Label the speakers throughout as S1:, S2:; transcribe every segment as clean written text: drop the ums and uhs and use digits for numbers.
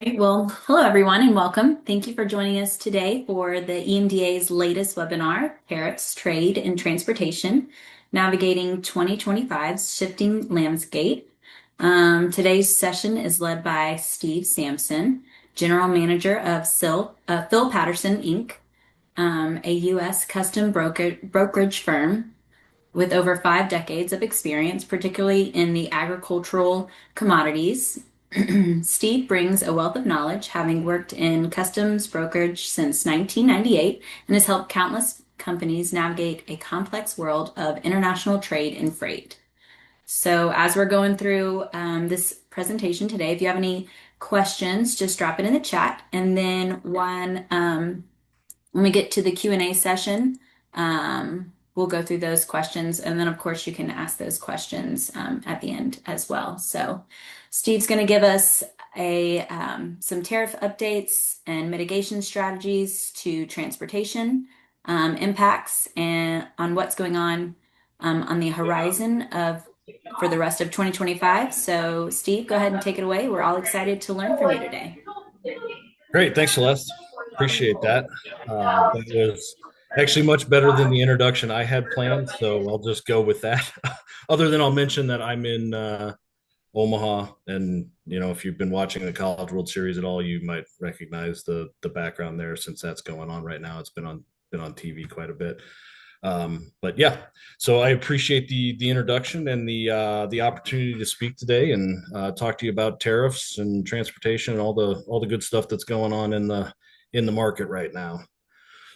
S1: Great. Well, hello everyone and welcome. Thank you for joining us today for the EMDA's latest webinar, Tariffs, Trade, and Transportation, Navigating 2025's Shifting Landscape. Today's session is led by Steve Sampson, General Manager of Phil Patterson, Inc., a U.S. custom brokerage firm with over 5 decades of experience, particularly in the agricultural commodities. Steve brings a wealth of knowledge, having worked in customs brokerage since 1998 and has helped countless companies navigate a complex world of international trade and freight. So, as we're going through this presentation today, if you have any questions, just drop it in the chat. And then when we get to the Q&A session, we'll go through those questions. And then, of course, you can ask those questions at the end as well. So Steve's going to give us some tariff updates and mitigation strategies to transportation impacts and on what's going on the horizon for the rest of 2025. So Steve, go ahead and take it away. We're all excited to learn from you today.
S2: Great. Thanks, Celeste. Appreciate that. That was actually much better than the introduction I had planned, so I'll just go with that. Other than I'll mention that I'm in Omaha, and if you've been watching the College World Series at all, you might recognize the background there since that's going on right now. It's been on TV quite a bit. But yeah, so I appreciate the introduction and the opportunity to speak today and talk to you about tariffs and transportation and all the good stuff that's going on in the market right now.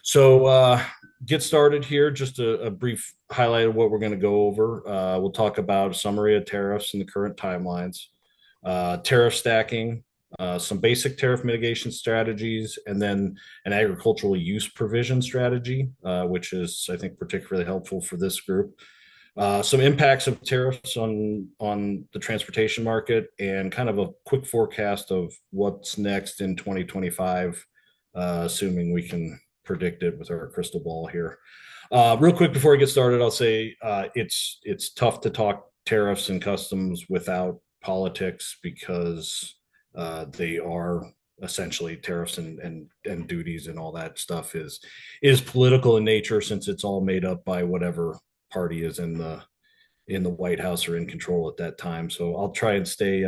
S2: So get started here. Just a brief highlight of what we're going to go over. We'll talk about a summary of tariffs and the current timelines, tariff stacking, some basic tariff mitigation strategies, and then an agricultural use provision strategy, which is, I think, particularly helpful for this group. Some impacts of tariffs on the transportation market, and kind of a quick forecast of what's next in 2025, assuming we can predict it with our crystal ball here. Real quick before I get started, I'll say it's tough to talk tariffs and customs without politics because they are essentially tariffs and duties and all that stuff is political in nature, since it's all made up by whatever party is in the White House or in control at that time. So I'll try and stay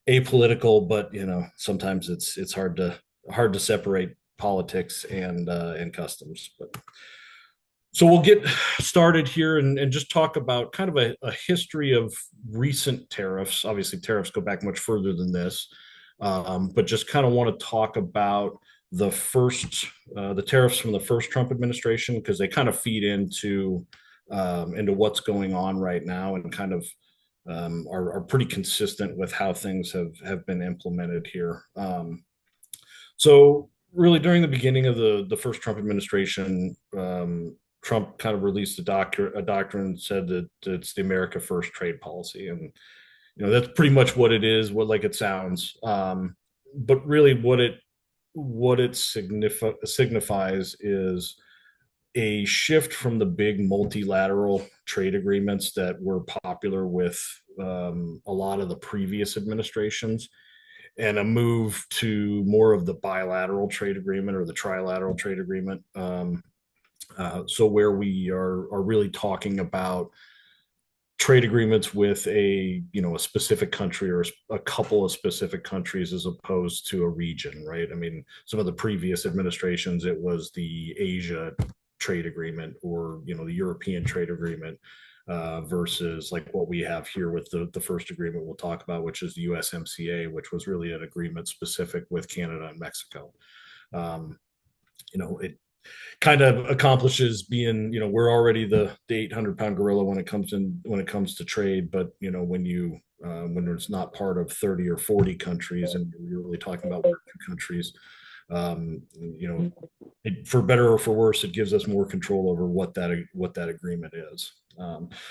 S2: apolitical, but sometimes it's hard to separate politics and customs. But so we'll get started here and just talk about kind of a history of recent tariffs. Obviously, tariffs go back much further than this, but just kind of want to talk about the tariffs from the first Trump administration, because they kind of feed into what's going on right now and kind of are pretty consistent with how things have been implemented here. So really, during the beginning of the first Trump administration, Trump kind of released a doctrine and said that it's the America First trade policy, and that's pretty much what it is, like it sounds. But really, what it signifies is a shift from the big multilateral trade agreements that were popular with a lot of the previous administrations, and a move to more of the bilateral trade agreement or the trilateral trade agreement. So where we are really talking about trade agreements with a specific country or a couple of specific countries as opposed to a region, right? I mean, some of the previous administrations, it was the Asia trade agreement or the European trade agreement, versus like what we have here with the first agreement we'll talk about, which is the USMCA, which was really an agreement specific with Canada and Mexico. It kind of accomplishes being, we're already the 800-pound gorilla when it comes to trade, but when it's not part of 30 or 40 countries and you're really talking about 2 countries, for better or for worse, it gives us more control over what that agreement is.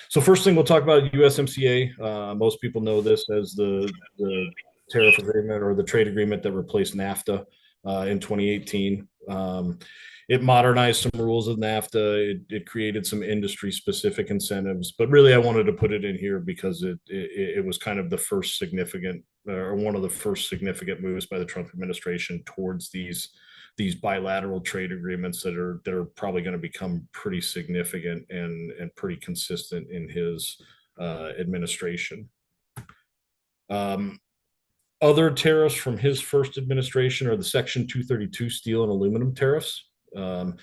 S2: So first thing we'll talk about USMCA. Most people know this as the tariff agreement or the trade agreement that replaced NAFTA in 2018. it modernized some rules of NAFTA. It created some industry specific incentives, but really I wanted to put it in here because it was kind of the first significant or one of the first significant moves by the Trump administration towards these bilateral trade agreements that are probably going to become pretty significant and pretty consistent in his administration. Um, Other tariffs from his first administration are the Section 232 steel and aluminum tariffs. Um,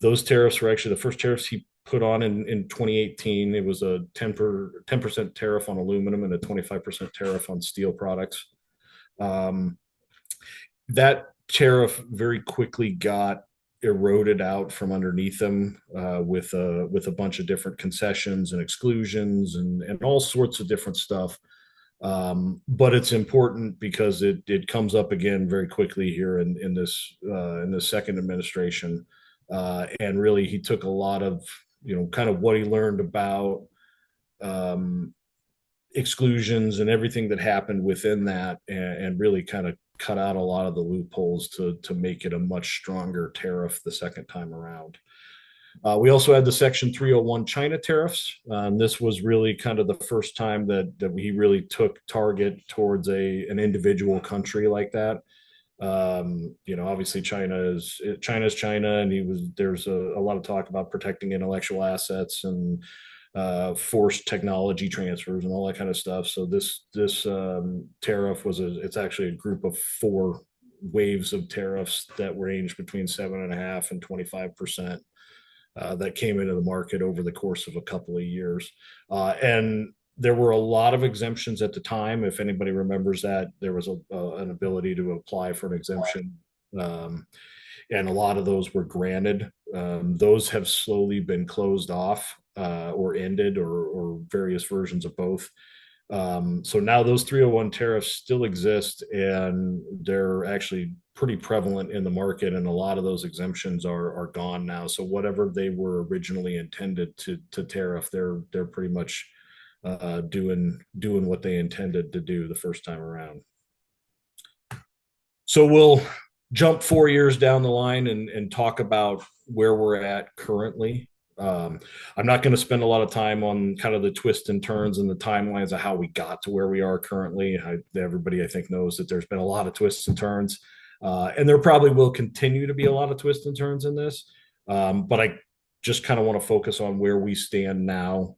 S2: those tariffs were actually the first tariffs he put on in 2018. It was a 10% tariff on aluminum and a 25% tariff on steel products. Um, that tariff very quickly got eroded out from underneath them with a bunch of different concessions and exclusions and all sorts of different stuff. But it's important because it comes up again very quickly here in this second administration, and really he took a lot of kind of what he learned about um, exclusions and everything that happened within that, and really kind of cut out a lot of the loopholes to make it a much stronger tariff the second time around. We also had the Section 301 China tariffs. This was really kind of the first time that we really took target towards an individual country like that. Obviously China's China, and there's a lot of talk about protecting intellectual assets and forced technology transfers and all that kind of stuff. So this tariff it's actually a group of four waves of tariffs that ranged between 7.5% and 25%. That came into the market over the course of a couple of years. And there were a lot of exemptions at the time. If anybody remembers that, there was an ability to apply for an exemption. And a lot of those were granted. Those have slowly been closed off or ended or various versions of both. So now those 301 tariffs still exist, and they're actually pretty prevalent in the market, and a lot of those exemptions are gone now. So whatever they were originally intended to tariff, they're pretty much doing what they intended to do the first time around. So we'll jump 4 years down the line and talk about where we're at currently. I'm not going to spend a lot of time on kind of the twists and turns and the timelines of how we got to where we are currently. Everybody, I think, knows that there's been a lot of twists and turns, and there probably will continue to be a lot of twists and turns in this. But I just kind of want to focus on where we stand now,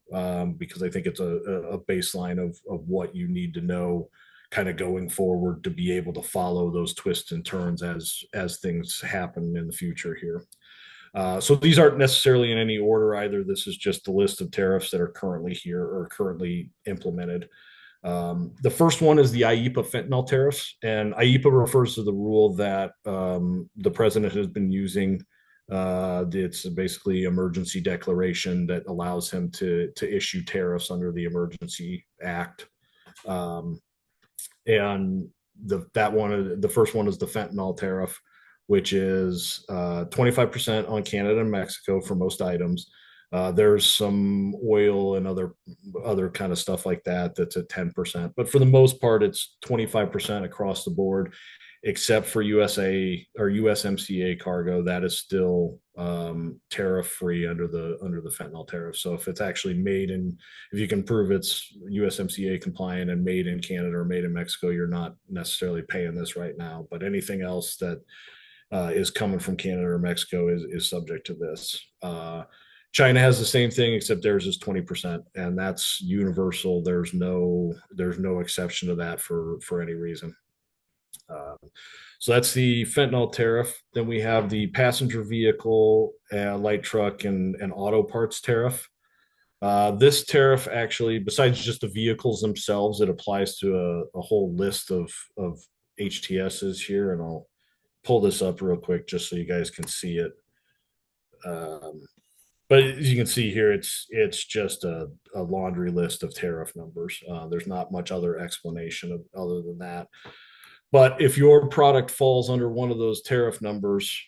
S2: because I think it's a baseline of what you need to know kind of going forward to be able to follow those twists and turns as things happen in the future here. So these aren't necessarily in any order either. This is just the list of tariffs that are currently here or currently implemented. The first one is the IEEPA fentanyl tariffs, and IEEPA refers to the rule that the president has been using. It's basically emergency declaration that allows him to issue tariffs under the Emergency Act. And the first one is the fentanyl tariff, which is 25% on Canada and Mexico for most items. There's some oil and other kind of stuff like that that's at 10%, but for the most part, it's 25% across the board, except for USA or USMCA cargo. That is still tariff free under the fentanyl tariff. So if it's actually if you can prove it's USMCA compliant and made in Canada or made in Mexico, you're not necessarily paying this right now. But anything else that is coming from Canada or Mexico is subject to this. China has the same thing, except theirs is 20%, and that's universal. There's no exception to that for any reason. So that's the fentanyl tariff. Then we have the passenger vehicle, light truck, and auto parts tariff. This tariff actually, besides just the vehicles themselves, it applies to a whole list of HTSs here, and I'll pull this up real quick just so you guys can see it. But as you can see here, it's just a laundry list of tariff numbers. There's not much other explanation other than that. But if your product falls under one of those tariff numbers,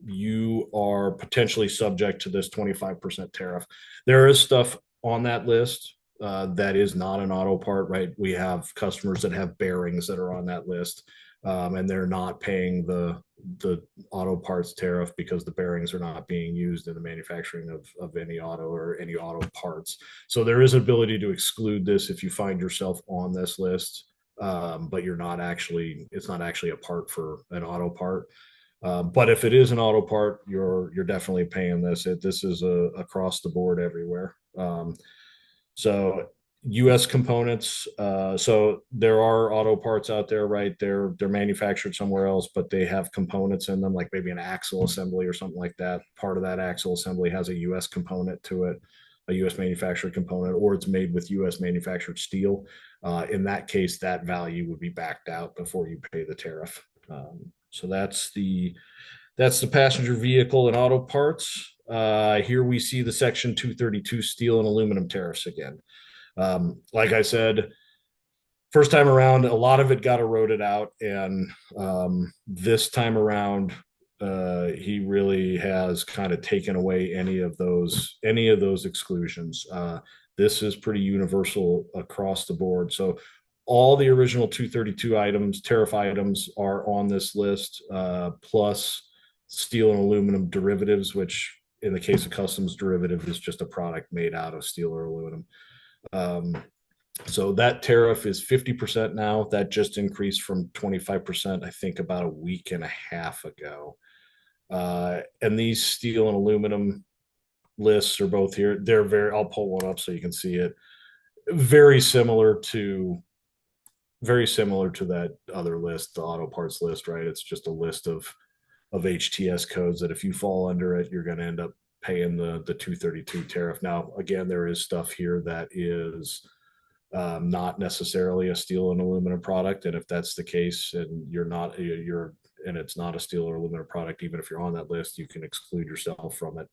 S2: you are potentially subject to this 25% tariff. There is stuff on that list that is not an auto part, right? We have customers that have bearings that are on that list. and they're not paying the auto parts tariff because the bearings are not being used in the manufacturing of any auto or any auto parts. So there is ability to exclude this if you find yourself on this list, but it's not actually a part for an auto part. But if it is an auto part, you're definitely paying this. This is across the board everywhere. So U.S. components. So there are auto parts out there, right? They're manufactured somewhere else, but they have components in them, like maybe an axle assembly or something like that. Part of that axle assembly has a U.S. component to it, a U.S. manufactured component, or it's made with U.S. manufactured steel. In that case, that value would be backed out before you pay the tariff. So that's the passenger vehicle and auto parts. Here we see the Section 232 steel and aluminum tariffs again. Like I said, first time around, a lot of it got eroded out, and this time around, he really has kind of taken away any of those exclusions. This is pretty universal across the board. So all the original 232 items, tariff items, are on this list, plus steel and aluminum derivatives, which in the case of customs derivative is just a product made out of steel or aluminum. So that tariff is 50% now. That just increased from 25%, I think, about a week and a half ago. And these steel and aluminum lists are both here. I'll pull one up so you can see it. Very similar to that other list, the auto parts list, right? It's just a list of HTS codes that if you fall under it, you're going to end up paying the 232 tariff. Now, again, there is stuff here that is not necessarily a steel and aluminum product, and if that's the case, and it's not a steel or aluminum product, even if you're on that list, you can exclude yourself from it.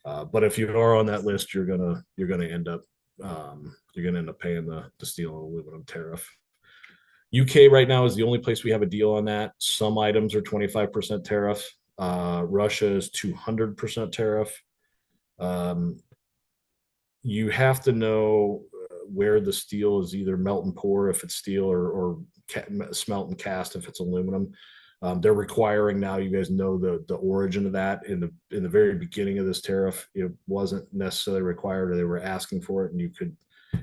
S2: But if you are on that list, you're gonna end up paying the steel and aluminum tariff. UK right now is the only place we have a deal on that. Some items are 25% tariff. Russia is 200% tariff. You have to know where the steel is either melt and pour if it's steel, or smelt and cast if it's aluminum. They're requiring now, you guys know the origin of that. In the very beginning of this tariff, it wasn't necessarily required, or they were asking for it and you could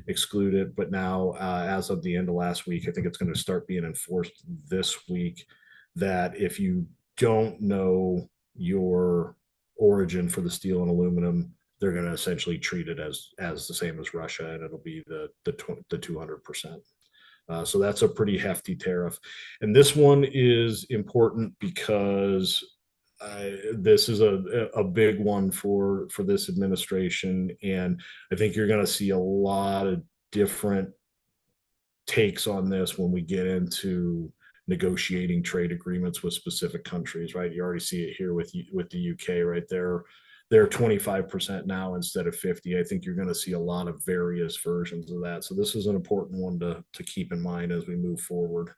S2: exclude it. But now, as of the end of last week, I think it's going to start being enforced this week, that if you don't know your origin for the steel and aluminum, they're going to essentially treat it as the same as Russia, and it'll be the 200%. So that's a pretty hefty tariff. And this one is important because this is a big one for this administration. And I think you're going to see a lot of different takes on this when we get into negotiating trade agreements with specific countries, right? You already see it here with the UK, right? They're 25% now instead of 50. I think you're going to see a lot of various versions of that. So this is an important one to keep in mind as we move forward.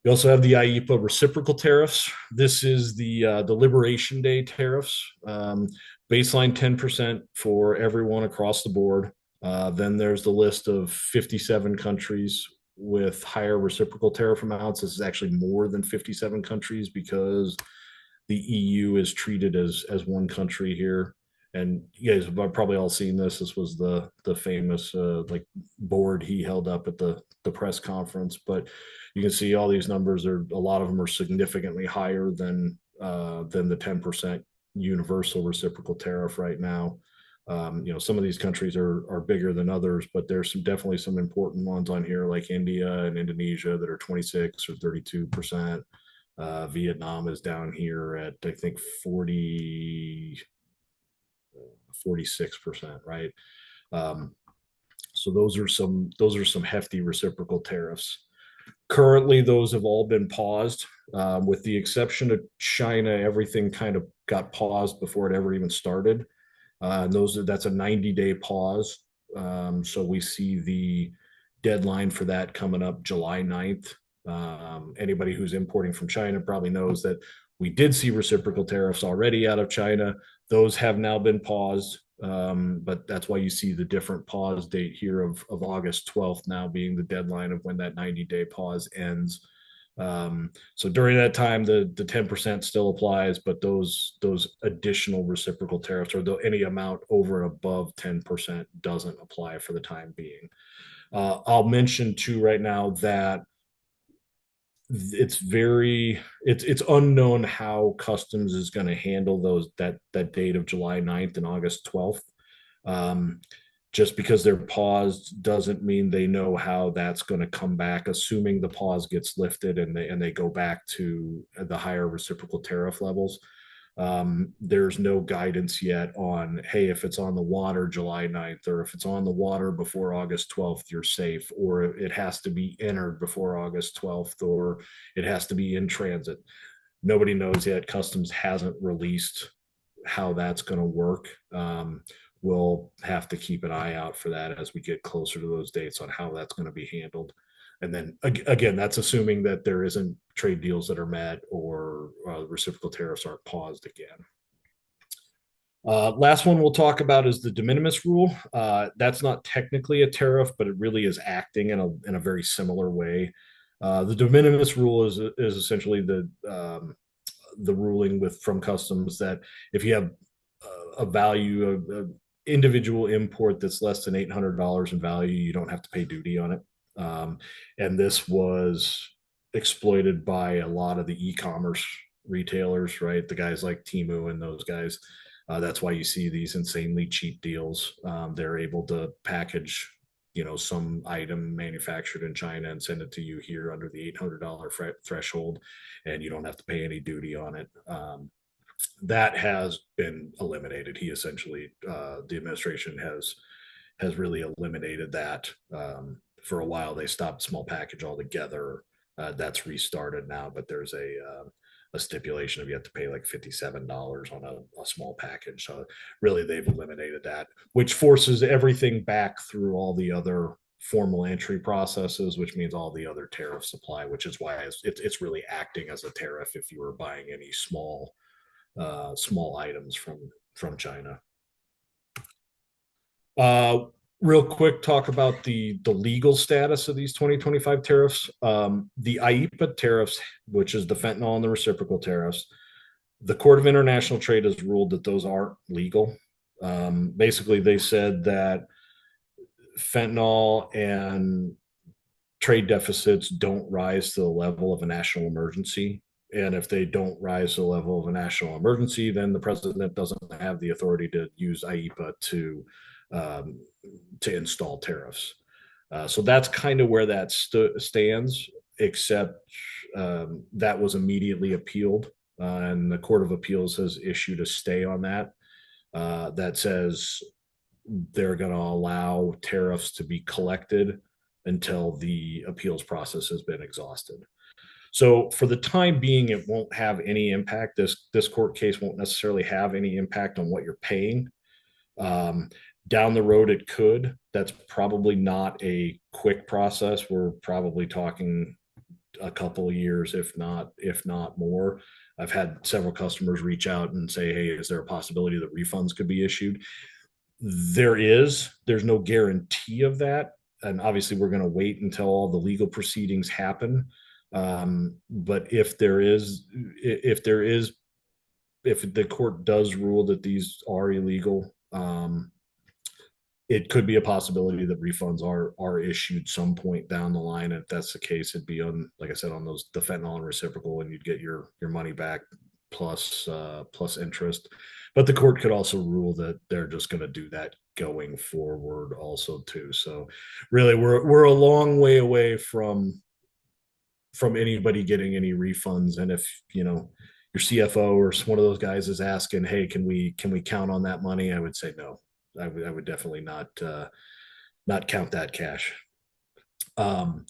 S2: We also have the IEEPA reciprocal tariffs. This is the Liberation Day tariffs. Baseline 10% for everyone across the board. Then there's the list of 57 countries with higher reciprocal tariff amounts. This is actually more than 57 countries because the EU is treated as one country here. And you guys have probably all seen this. This was the famous like board he held up at the press conference. But you can see all these numbers a lot of them are significantly higher than the 10% universal reciprocal tariff right now. Some of these countries are bigger than others, but there's definitely some important ones on here, like India and Indonesia, that are 26 or 32%. Vietnam is down here at, I think, 46%, right? So those are some hefty reciprocal tariffs. Currently, those have all been paused, with the exception of China. Everything kind of got paused before it ever even started. That's a 90-day pause. So we see the deadline for that coming up July 9th. Anybody who's importing from China probably knows that we did see reciprocal tariffs already out of China. Those have now been paused, but that's why you see the different pause date here of August 12th now being the deadline of when that 90-day pause ends. So during that time, the 10% still applies, but those additional reciprocal tariffs or any amount over and above 10% doesn't apply for the time being. I'll mention too right now that it's unknown how customs is going to handle that date of July 9th and August 12th. Um, just because they're paused doesn't mean they know how that's going to come back, assuming the pause gets lifted and they go back to the higher reciprocal tariff levels. There's no guidance yet on, hey, if it's on the water July 9th, or if it's on the water before August 12th, you're safe, or it has to be entered before August 12th, or it has to be in transit. Nobody knows yet. Customs hasn't released how that's going to work. We'll have to keep an eye out for that as we get closer to those dates on how that's going to be handled. And then again, that's assuming that there isn't trade deals that are met or reciprocal tariffs aren't paused again. Last one we'll talk about is the de minimis rule. That's not technically a tariff, but it really is acting in a very similar way. The de minimis rule is essentially the ruling from customs that if you have a value of individual import that's less than $800 in value, you don't have to pay duty on it. And this was exploited by a lot of the e-commerce retailers, right? The guys like Temu and those guys. That's why you see these insanely cheap deals. They're able to package, some item manufactured in China and send it to you here under the $800 threshold, and you don't have to pay any duty on it. That has been eliminated. He essentially, the administration has really eliminated that. For a while, they stopped small package altogether. That's restarted now, but there's a stipulation of you have to pay like $57 on a small package. So really, they've eliminated that, which forces everything back through all the other formal entry processes, which means all the other tariffs apply, which is why it's really acting as a tariff if you were buying any small items from China. Real quick, talk about the legal status of these 2025 tariffs. The IEEPA tariffs, which is the fentanyl and the reciprocal tariffs, the Court of International Trade has ruled that those aren't legal. Basically, they said that fentanyl and trade deficits don't rise to the level of a national emergency. And if they don't rise to the level of a national emergency, then the president doesn't have the authority to use IEEPA to install tariffs. So that's kind of where that stands, except that was immediately appealed. And the Court of Appeals has issued a stay on that that says they're going to allow tariffs to be collected until the appeals process has been exhausted. So for the time being, it won't have any impact. This court case won't necessarily have any impact on what you're paying. Down the road, it could. That's probably not a quick process. We're probably talking a couple of years, if not more. I've had several customers reach out and say, hey, is there a possibility that refunds could be issued? There's no guarantee of that. And obviously, we're going to wait until all the legal proceedings happen. But if the court does rule that these are illegal, it could be a possibility that refunds are issued some point down the line. And if that's the case, it'd be on, like I said, on the fentanyl and reciprocal, and you'd get your money back plus interest. But the court could also rule that they're just going to do that going forward also too. So really, we're a long way away from anybody getting any refunds. And if your CFO or one of those guys is asking, hey, can we count on that money? I would say no. I would definitely not count that cash. The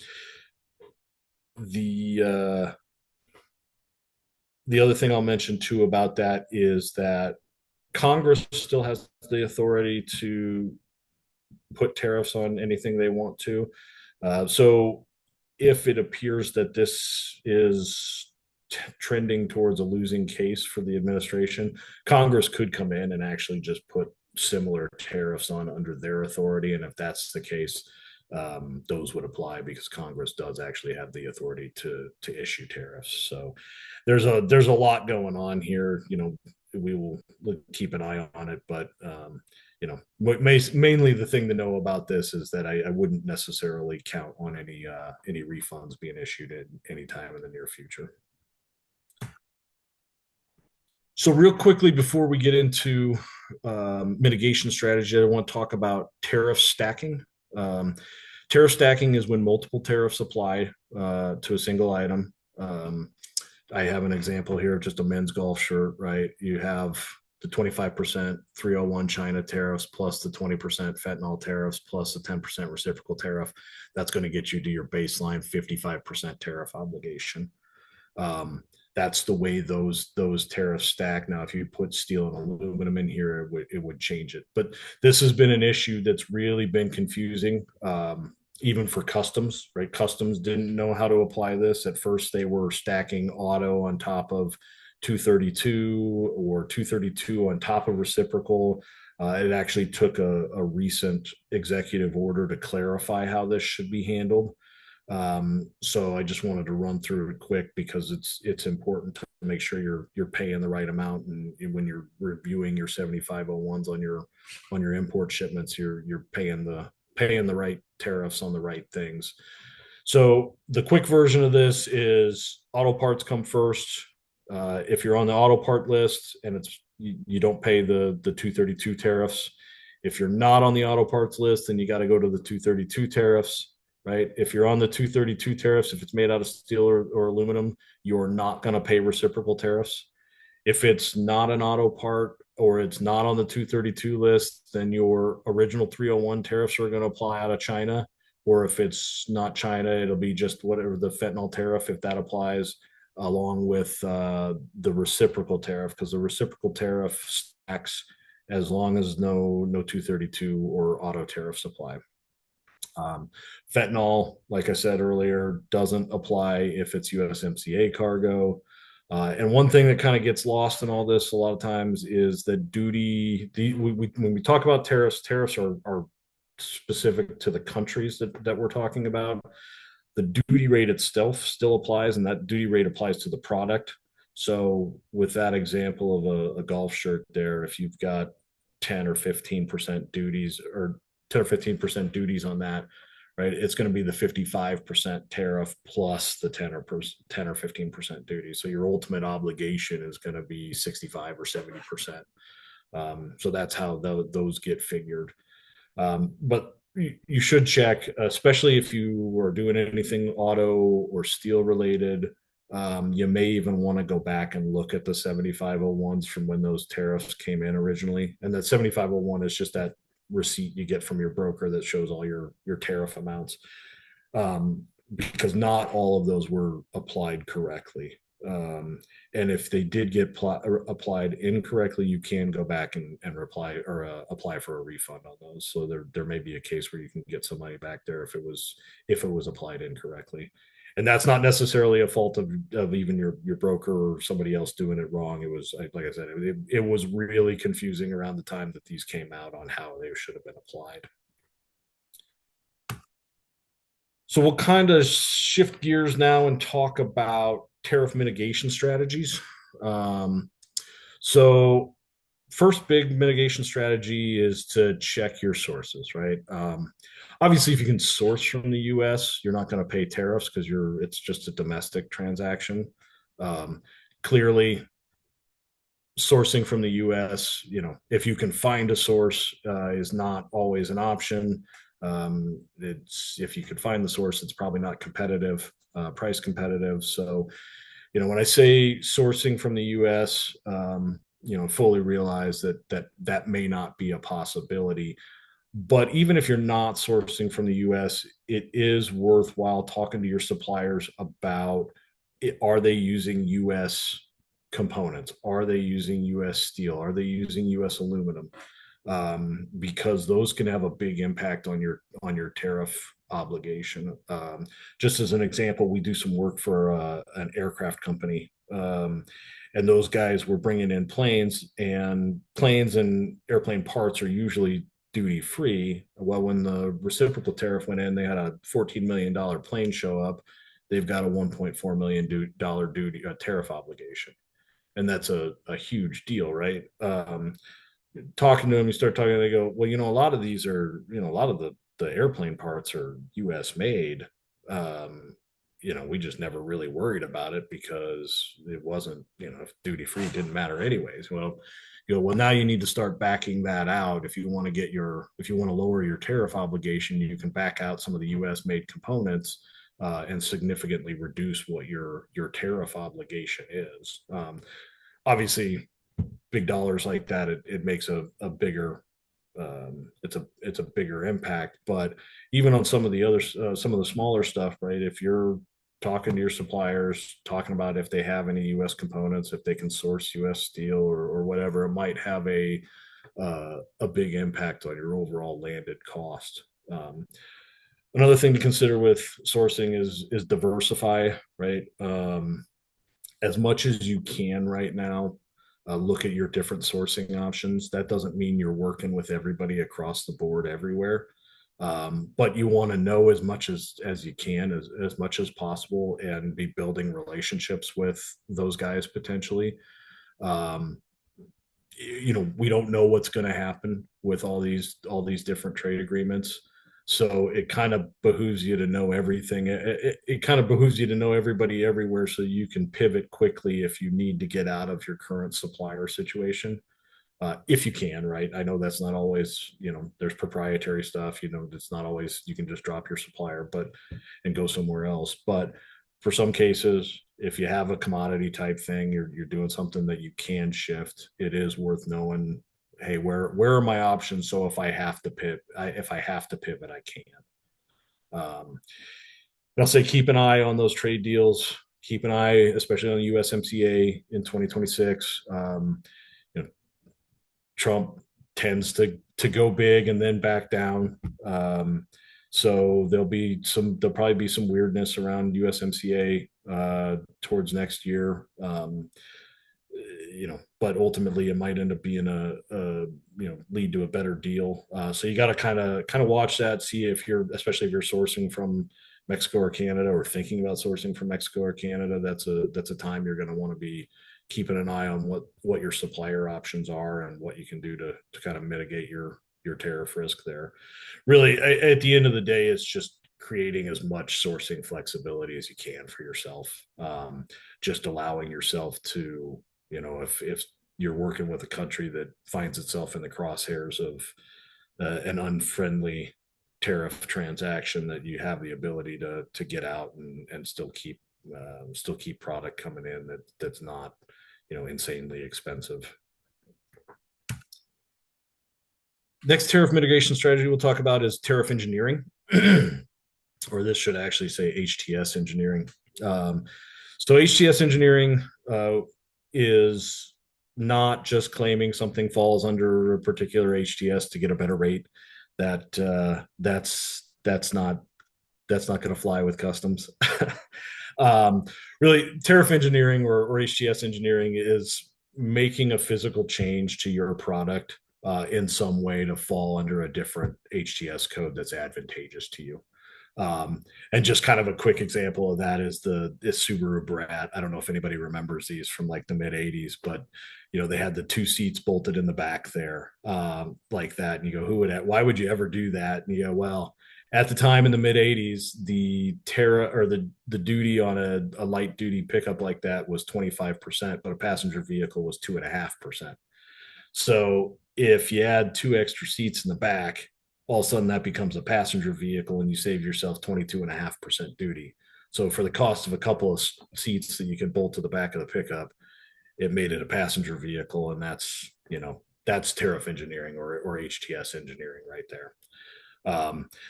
S2: other thing I'll mention too about that is that Congress still has the authority to put tariffs on anything they want to. So if it appears that this is trending towards a losing case for the administration, Congress could come in and actually just put similar tariffs on under their authority. And if that's the case, those would apply because Congress does actually have the authority to issue tariffs. So there's a lot going on here. We will keep an eye on it, but mainly the thing to know about this is that I wouldn't necessarily count on any refunds being issued at any time in the near future. So real quickly before we get into mitigation strategy, I want to talk about tariff stacking. Tariff stacking is when multiple tariffs apply to a single item. I have an example here of just a men's golf shirt, right? You have the 25% 301 China tariffs plus the 20% fentanyl tariffs plus the 10% reciprocal tariff. That's going to get you to your baseline 55% tariff obligation. That's the way those tariffs stack. Now, if you put steel and aluminum in here, it would change it. But this has been an issue that's really been confusing, even for customs, right? Customs didn't know how to apply this. At first, they were stacking auto on top of 232 or 232 on top of reciprocal. It actually took a recent executive order to clarify how this should be handled. So I just wanted to run through it quick because it's important to make sure you're paying the right amount, and when you're reviewing your 7501s on your import shipments, you're paying the right tariffs on the right things. So the quick version of this is auto parts come first. If you're on the auto part list and you don't pay the 232 tariffs. If you're not on the auto parts list, then you got to go to the 232 tariffs. Right? If you're on the 232 tariffs, if it's made out of steel or aluminum, you're not going to pay reciprocal tariffs. If it's not an auto part or it's not on the 232 list, then your original 301 tariffs are going to apply out of China. Or if it's not China, it'll be just whatever the fentanyl tariff, if that applies, along with the reciprocal tariff, because the reciprocal tariff stacks as long as no 232 or auto tariffs apply. Fentanyl, like I said earlier, doesn't apply if it's USMCA cargo. And one thing that kind of gets lost in all this a lot of times is that when we talk about tariffs are specific to the countries that we're talking about. The duty rate itself still applies, and that duty rate applies to the product. So with that example of a golf shirt there, if you've got 10 or 15% duties or 10 or 15% duties on that, right? It's going to be the 55% tariff plus the 10 or 15% duty. So your ultimate obligation is going to be 65 or 70%. So that's how those get figured. But you should check, especially if you are doing anything auto or steel related. You may even want to go back and look at the 7501s from when those tariffs came in originally. And that 7501 is just that receipt you get from your broker that shows all your tariff amounts, because not all of those were applied correctly. And if they did get applied incorrectly, you can go back and reply or apply for a refund on those. So there may be a case where you can get some money back there if it was applied incorrectly. And that's not necessarily a fault of even your broker or somebody else doing it wrong. It was, like I said, it was really confusing around the time that these came out on how they should have been applied. So we'll kind of shift gears now and talk about tariff mitigation strategies. So first big mitigation strategy is to check your sources, right? Obviously, if you can source from the U.S., you're not going to pay tariffs because it's just a domestic transaction. Clearly, sourcing from the U.S., if you can find a source, is not always an option. If you could find the source, it's probably not competitive, price competitive. So, when I say sourcing from the U.S., fully realize that may not be a possibility. But even if you're not sourcing from the U.S., it is worthwhile talking to your suppliers about are they using U.S. components? Are they using U.S. steel? Are they using U.S. aluminum? Because those can have a big impact on your tariff obligation. Just as an example, we do some work for an aircraft company, and those guys were bringing in planes and airplane parts are usually duty free. Well, when the reciprocal tariff went in, they had a $14 million plane show up. They've got a $1.4 million duty tariff obligation. And that's a huge deal, right? Talking to them, you start talking, they go, well, a lot of these are, a lot of the airplane parts are US made. Um, we just never really worried about it because it wasn't, if duty free didn't matter anyways. Well, well, now you need to start backing that out. If you want to if you want to lower your tariff obligation, you can back out some of the US made components and significantly reduce what your tariff obligation is. Obviously, big dollars like that, it makes a bigger it's a bigger impact. But even on some of the other some of the smaller stuff, right? If you're talking to your suppliers, talking about if they have any U.S. components, if they can source U.S. steel or whatever, it might have a big impact on your overall landed cost. Another thing to consider with sourcing is diversify, right? As much as you can right now, look at your different sourcing options. That doesn't mean you're working with everybody across the board everywhere, but you want to know as much as you can, as much as possible, and be building relationships with those guys potentially. Um, we don't know what's going to happen with all these different trade agreements. So it kind of behooves you to know everything. It kind of behooves you to know everybody everywhere so you can pivot quickly if you need to get out of your current supplier situation. If you can, right? I know that's not always, there's proprietary stuff, it's not always you can just drop your supplier, but and go somewhere else. But for some cases, if you have a commodity type thing, you're doing something that you can shift, it is worth knowing, hey, where are my options? So if I have to pivot, I can. I'll say keep an eye on those trade deals. Keep an eye, especially on the USMCA in 2026. You know, Trump tends to go big and then back down. So there'll probably be some weirdness around USMCA towards next year. But ultimately it might end up being lead to a better deal. So you got to kind of watch that, see if especially if you're sourcing from Mexico or Canada, or thinking about sourcing from Mexico or Canada. That's a time you're going to want to be keeping an eye on what your supplier options are and what you can do to kind of mitigate your tariff risk there. Really, at the end of the day, it's just creating as much sourcing flexibility as you can for yourself. Just allowing yourself to, if you're working with a country that finds itself in the crosshairs of an unfriendly tariff transaction, that you have the ability to get out and still keep product coming in that's not insanely expensive. Next tariff mitigation strategy we'll talk about is tariff engineering, or this should actually say HTS engineering. So HTS engineering is not just claiming something falls under a particular HTS to get a better rate. That's not going to fly with customs. Really, tariff engineering or HTS engineering is making a physical change to your product in some way to fall under a different HTS code that's advantageous to you. And just kind of a quick example of that is this Subaru Brat. I don't know if anybody remembers these from like the mid 80s, but they had the two seats bolted in the back there, like that. And you go, why would you ever do that? And you go, well, at the time in the mid 80s, the the duty on a light duty pickup like that was 25%, but a passenger vehicle was 2.5%. So if you add two extra seats in the back, all of a sudden that becomes a passenger vehicle and you save yourself 22.5% duty. So for the cost of a couple of seats that you can bolt to the back of the pickup, it made it a passenger vehicle. And that's tariff engineering or HTS engineering right there.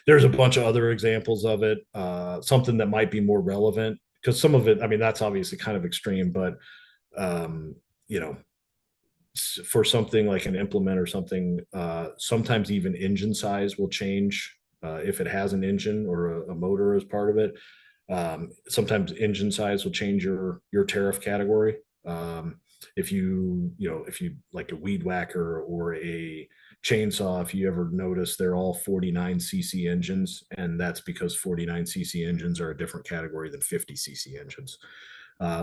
S2: There's a bunch of other examples of it. Something that might be more relevant, because some of it, that's obviously kind of extreme, but you know, for something like an implement or something, sometimes even engine size will change if it has an engine or a motor as part of it. Sometimes engine size will change your tariff category. If if you like a weed whacker or a chainsaw, if you ever notice, they're all 49cc engines, and that's because 49cc engines are a different category than 50cc engines.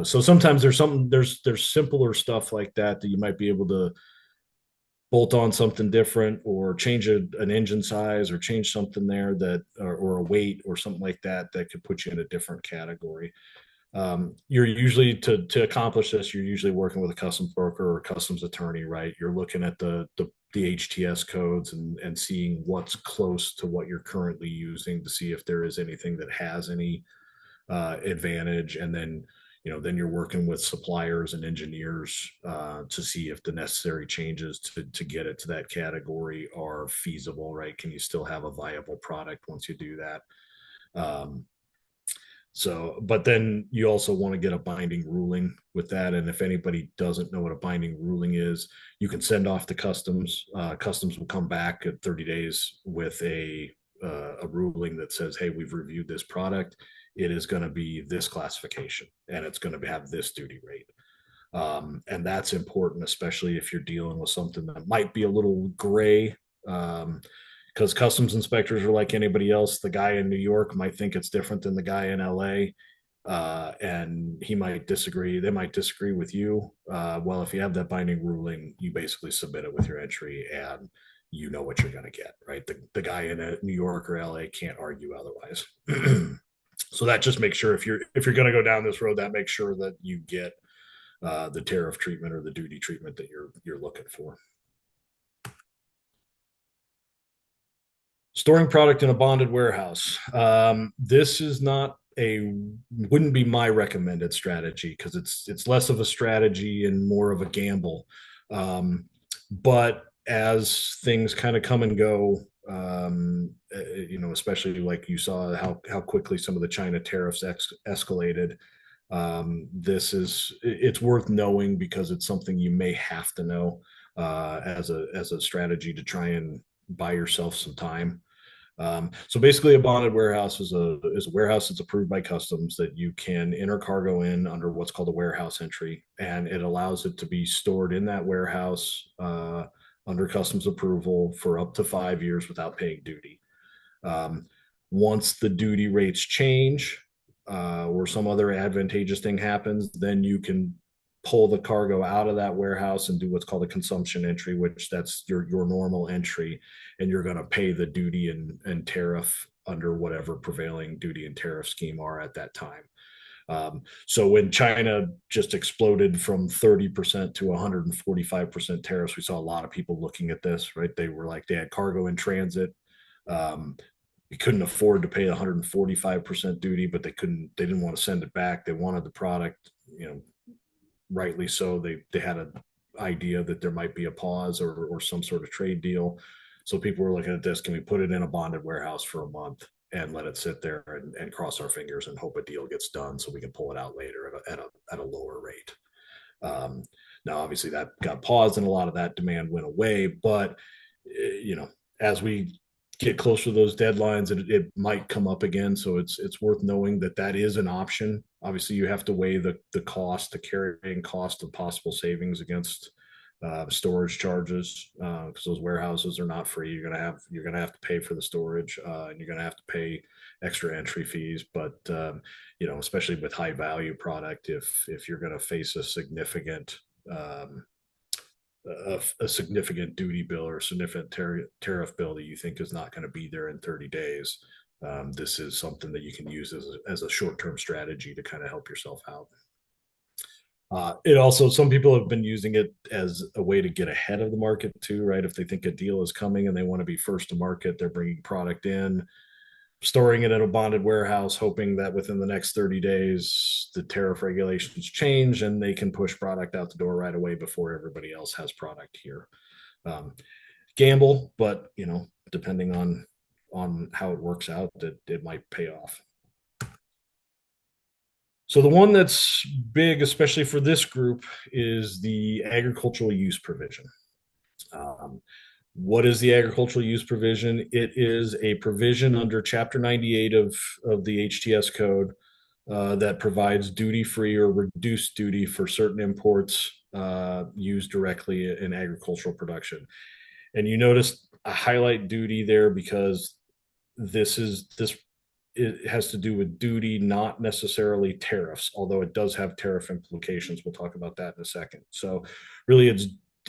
S2: So sometimes there's simpler stuff like that that you might be able to bolt on something different or change an engine size or change something there that or a weight or something like that that could put you in a different category. You're usually to accomplish this, you're usually working with a customs broker or a customs attorney, right? You're looking at the HTS codes and seeing what's close to what you're currently using to see if there is anything that has any advantage, and then you're working with suppliers and engineers to see if the necessary changes to get it to that category are feasible, right? Can you still have a viable product once you do that? Um, but then you also want to get a binding ruling with that. And if anybody doesn't know what a binding ruling is, you can send off to customs. Customs will come back at 30 days with a ruling that says, hey, we've reviewed this product. It is going to be this classification and it's going to have this duty rate. And that's important, especially if you're dealing with something that might be a little gray. Because customs inspectors are like anybody else. The guy in New York might think it's different than the guy in LA, and he might disagree. They might disagree with you. Well, if you have that binding ruling, you basically submit it with your entry, and you know what you're going to get, right? The guy in New York or LA can't argue otherwise. So that just makes sure if you're going to go down this road, that makes sure that you get the tariff treatment or the duty treatment that you're looking for. Storing product in a bonded warehouse. This is not wouldn't be my recommended strategy because it's less of a strategy and more of a gamble. But as things kind of come and go, especially like you saw how quickly some of the China tariffs escalated. It's worth knowing because it's something you may have to know as a strategy to try and buy yourself some time. So basically, a bonded warehouse is a warehouse that's approved by customs that you can enter cargo in under what's called a warehouse entry, and it allows it to be stored in that warehouse under customs approval for up to 5 years without paying duty. Once the duty rates change or some other advantageous thing happens, then you can pull the cargo out of that warehouse and do what's called a consumption entry, which that's your normal entry, and you're going to pay the duty and tariff under whatever prevailing duty and tariff scheme are at that time. So when China just exploded from 30% to 145% tariffs, we saw a lot of people looking at this, right? They had cargo in transit. You couldn't afford to pay 145% duty, but they didn't want to send it back. They wanted the product, rightly so. They had an idea that there might be a pause or some sort of trade deal. So people were looking at this. Can we put it in a bonded warehouse for a month and let it sit there and cross our fingers and hope a deal gets done so we can pull it out later at a lower rate? Now, obviously, that got paused and a lot of that demand went away. But as we get closer to those deadlines, it might come up again. So it's worth knowing that is an option. Obviously, you have to weigh the cost, the carrying cost of possible savings against storage charges, because those warehouses are not free. You're gonna have to pay for the storage, and you're gonna have to pay extra entry fees. But especially with high value product, if you're gonna face a significant duty bill or a significant tariff bill that you think is not going to be there in 30 days, this is something that you can use as a short-term strategy to kind of help yourself out. It also, some people have been using it as a way to get ahead of the market too, right? If they think a deal is coming and they want to be first to market, they're bringing product in, storing it in a bonded warehouse, hoping that within the next 30 days, the tariff regulations change and they can push product out the door right away before everybody else has product here. Gamble, but depending on how it works out, that it might pay off. So the one that's big, especially for this group, is the agricultural use provision. What is the agricultural use provision? It is a provision under Chapter 98 of the HTS code that provides duty-free or reduced duty for certain imports used directly in agricultural production. And you notice a highlight duty there because this it has to do with duty, not necessarily tariffs, although it does have tariff implications. We'll talk about that in a second. So really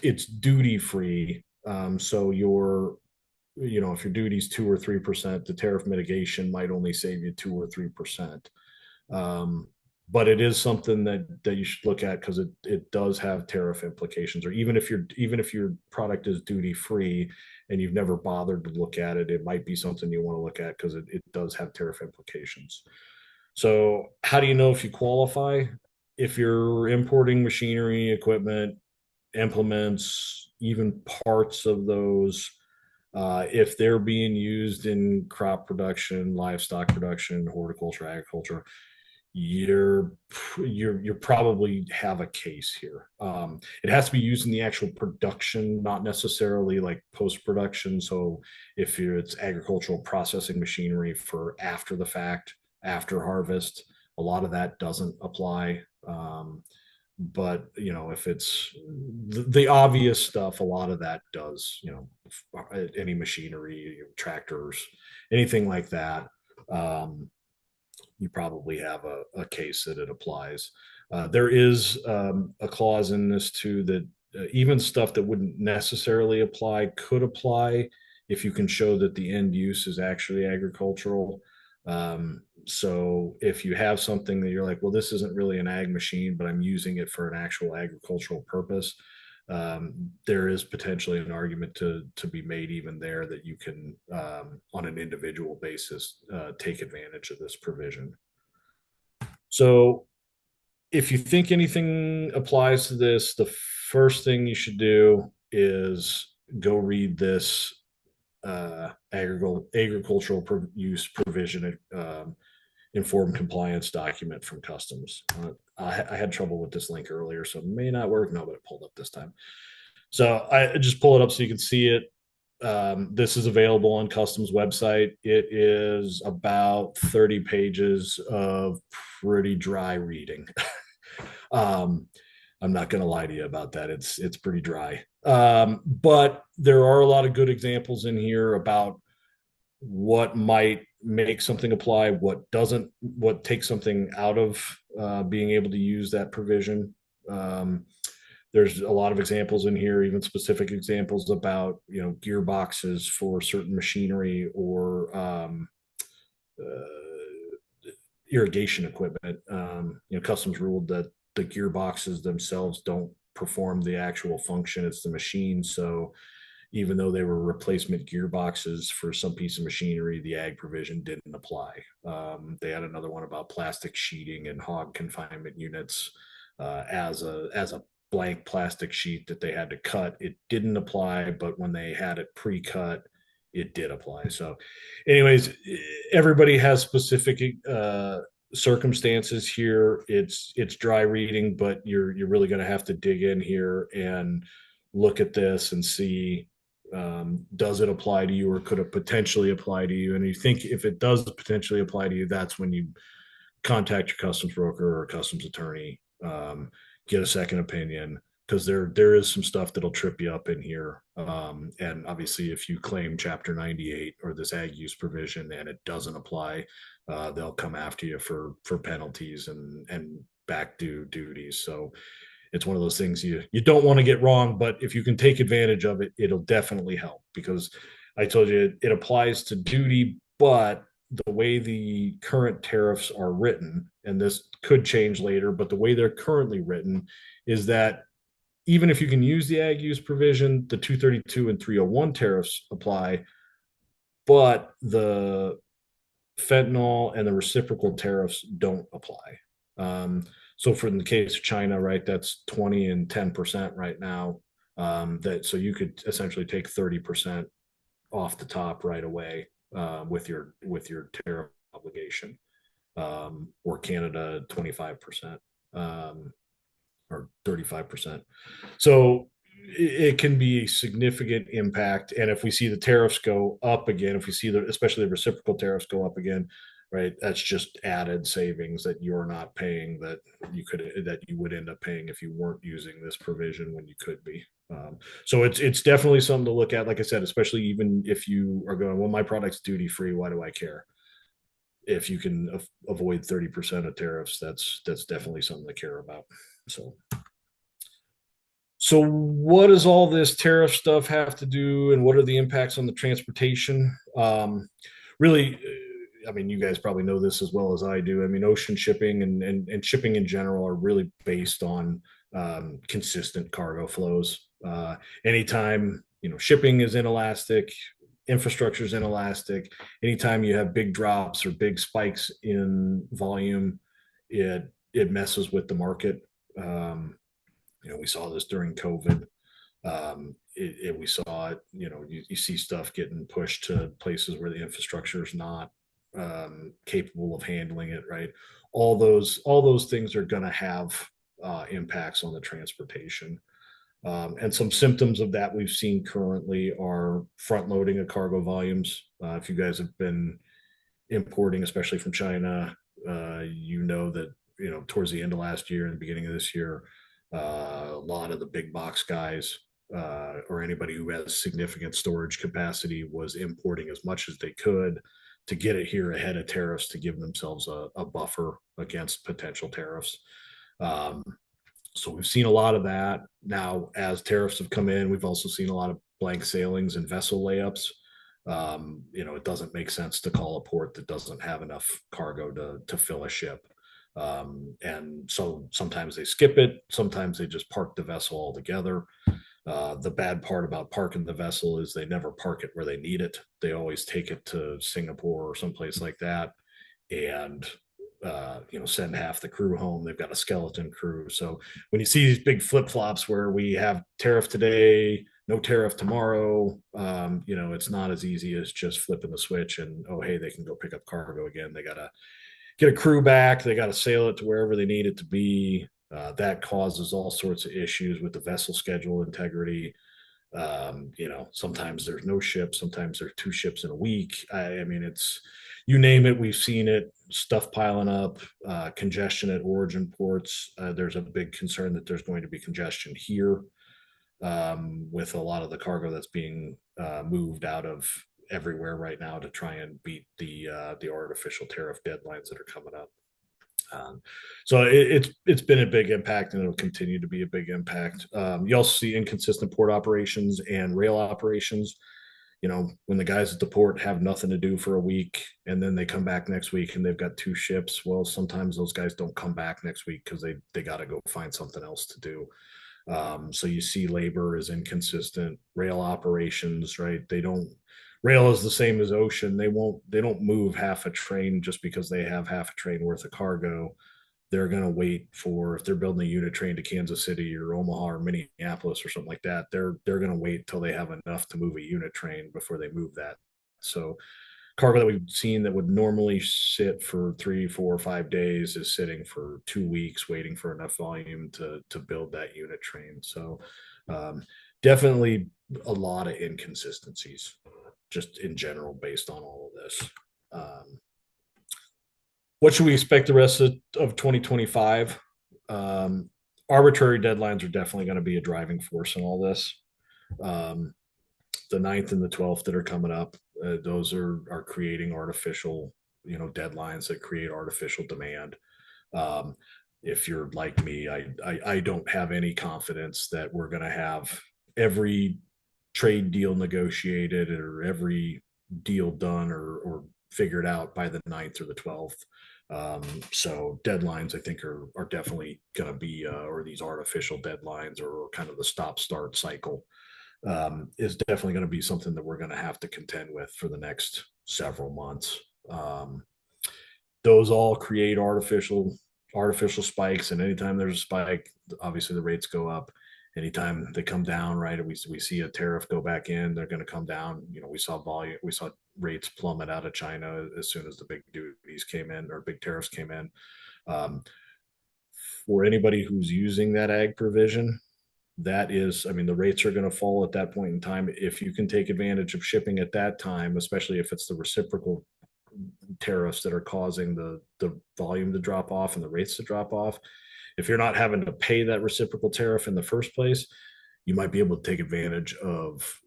S2: it's duty free. So if your duty's 2 or 3%, the tariff mitigation might only save you 2 or 3%. But it is something that you should look at because it does have tariff implications. Or even if your product is duty free and you've never bothered to look at it, it might be something you want to look at because it does have tariff implications. So how do you know if you qualify? If you're importing machinery, equipment, implements, even parts of those, if they're being used in crop production, livestock production, horticulture, agriculture, you're probably have a case here. It has to be used in the actual production, not necessarily like post production. So if it's agricultural processing machinery for after the fact, after harvest, a lot of that doesn't apply. But if it's the obvious stuff, a lot of that does. Any machinery, tractors, anything like that. You probably have a case that it applies. There is a clause in this too that even stuff that wouldn't necessarily apply could apply if you can show that the end use is actually agricultural. So if you have something that you're like, well, this isn't really an ag machine, but I'm using it for an actual agricultural purpose, there is potentially an argument to be made even there that you can, on an individual basis, take advantage of this provision. So if you think anything applies to this, the first thing you should do is go read this agricultural use provision informed compliance document from customs. I had trouble with this link earlier, so it may not work. No, but it pulled up this time. So I just pull it up so you can see it. This is available on customs website. It is about 30 pages of pretty dry reading. I'm not going to lie to you about that. It's pretty dry. But there are a lot of good examples in here about what might make something apply, what doesn't, what takes something out of being able to use that provision. There's a lot of examples in here, even specific examples about gearboxes for certain machinery or irrigation equipment. Customs ruled that the gearboxes themselves don't perform the actual function; it's the machine. So even though they were replacement gearboxes for some piece of machinery, the ag provision didn't apply. They had another one about plastic sheeting and hog confinement units as a blank plastic sheet that they had to cut. It didn't apply, but when they had it pre-cut, it did apply. So anyways, everybody has specific circumstances here. It's dry reading, but you're really going to have to dig in here and look at this and see, does it apply to you, or could it potentially apply to you? And you think if it does potentially apply to you, that's when you contact your customs broker or customs attorney, get a second opinion, because there is some stuff that'll trip you up in here. And obviously, if you claim Chapter 98 or this ag use provision and it doesn't apply, they'll come after you for penalties and back due duties. So it's one of those things you don't want to get wrong, but if you can take advantage of it, it'll definitely help, because I told you it applies to duty, but the way the current tariffs are written, and this could change later, but the way they're currently written is that even if you can use the ag use provision, the 232 and 301 tariffs apply, but the fentanyl and the reciprocal tariffs don't apply. So for in the case of China, right, that's 20 and 10% right now. So you could essentially take 30% off the top right away with your tariff obligation, or Canada 25%, or 35%. So it can be a significant impact. And if we see the tariffs go up again, if we see especially the reciprocal tariffs go up again, right? That's just added savings that you're not paying that you would end up paying if you weren't using this provision when you could be. So it's definitely something to look at. Like I said, especially even if you are going, well, my product's duty free. Why do I care? If you can avoid 30% of tariffs, that's definitely something to care about. So what does all this tariff stuff have to do, and what are the impacts on the transportation? Really, I mean, you guys probably know this as well as I do. I mean, ocean shipping and shipping in general are really based on consistent cargo flows. Anytime shipping is inelastic, infrastructure is inelastic. Anytime you have big drops or big spikes in volume, it messes with the market. We saw this during COVID. We saw it. You see stuff getting pushed to places where the infrastructure is not capable of handling it. Right. All those things are going to have impacts on the transportation. And some symptoms of that we've seen currently are front loading of cargo volumes. If you guys have been importing, especially from China, that towards the end of last year and the beginning of this year, a lot of the big box guys or anybody who has significant storage capacity was importing as much as they could to get it here ahead of tariffs to give themselves a buffer against potential tariffs. So we've seen a lot of that. Now, as tariffs have come in, we've also seen a lot of blank sailings and vessel layups. It doesn't make sense to call a port that doesn't have enough cargo to fill a ship. And so sometimes they skip it. Sometimes they just park the vessel altogether. The bad part about parking the vessel is they never park it where they need it. They always take it to Singapore or someplace like that and send half the crew home. They've got a skeleton crew. So when you see these big flip flops where we have tariff today, no tariff tomorrow, it's not as easy as just flipping the switch and, oh, hey, they can go pick up cargo again. They got to get a crew back. They got to sail it to wherever they need it to be. That causes all sorts of issues with the vessel schedule integrity. Sometimes there's no ships, sometimes there's two ships in a week. I mean, it's, you name it, we've seen it, stuff piling up, congestion at origin ports. There's a big concern that there's going to be congestion here with a lot of the cargo that's being moved out of everywhere right now to try and beat the artificial tariff deadlines that are coming up. So it's been a big impact, and it'll continue to be a big impact. You also see inconsistent port operations and rail operations. When the guys at the port have nothing to do for a week and then they come back next week and they've got two ships, well, sometimes those guys don't come back next week because they got to go find something else to do. So you see labor is inconsistent. Rail operations, right? Rail is the same as ocean. They don't move half a train just because they have half a train worth of cargo. They're going to wait for, if they're building a unit train to Kansas City or Omaha or Minneapolis or something like that, they're going to wait till they have enough to move a unit train before they move that. So cargo that we've seen that would normally sit for 3, 4, 5 days is sitting for 2 weeks waiting for enough volume to build that unit train. So definitely a lot of inconsistencies just in general based on all of this. What should we expect the rest of 2025? Arbitrary deadlines are definitely going to be a driving force in all this. The 9th and the 12th that are coming up, those are creating artificial, deadlines that create artificial demand. If you're like me, I don't have any confidence that we're going to have every trade deal negotiated or every deal done or figured out by the 9th or the 12th. So deadlines, I think, are definitely going to be, or these artificial deadlines or kind of the stop-start cycle is definitely going to be something that we're going to have to contend with for the next several months. Those all create artificial spikes, and anytime there's a spike, obviously the rates go up. Anytime they come down, right, we see a tariff go back in, they're going to come down. We saw rates plummet out of China as soon as the big duties came in or big tariffs came in. For anybody who's using that ag provision, that is, I mean, the rates are going to fall at that point in time. If you can take advantage of shipping at that time, especially if it's the reciprocal tariffs that are causing the volume to drop off and the rates to drop off. If you're not having to pay that reciprocal tariff in the first place, you might be able to take advantage of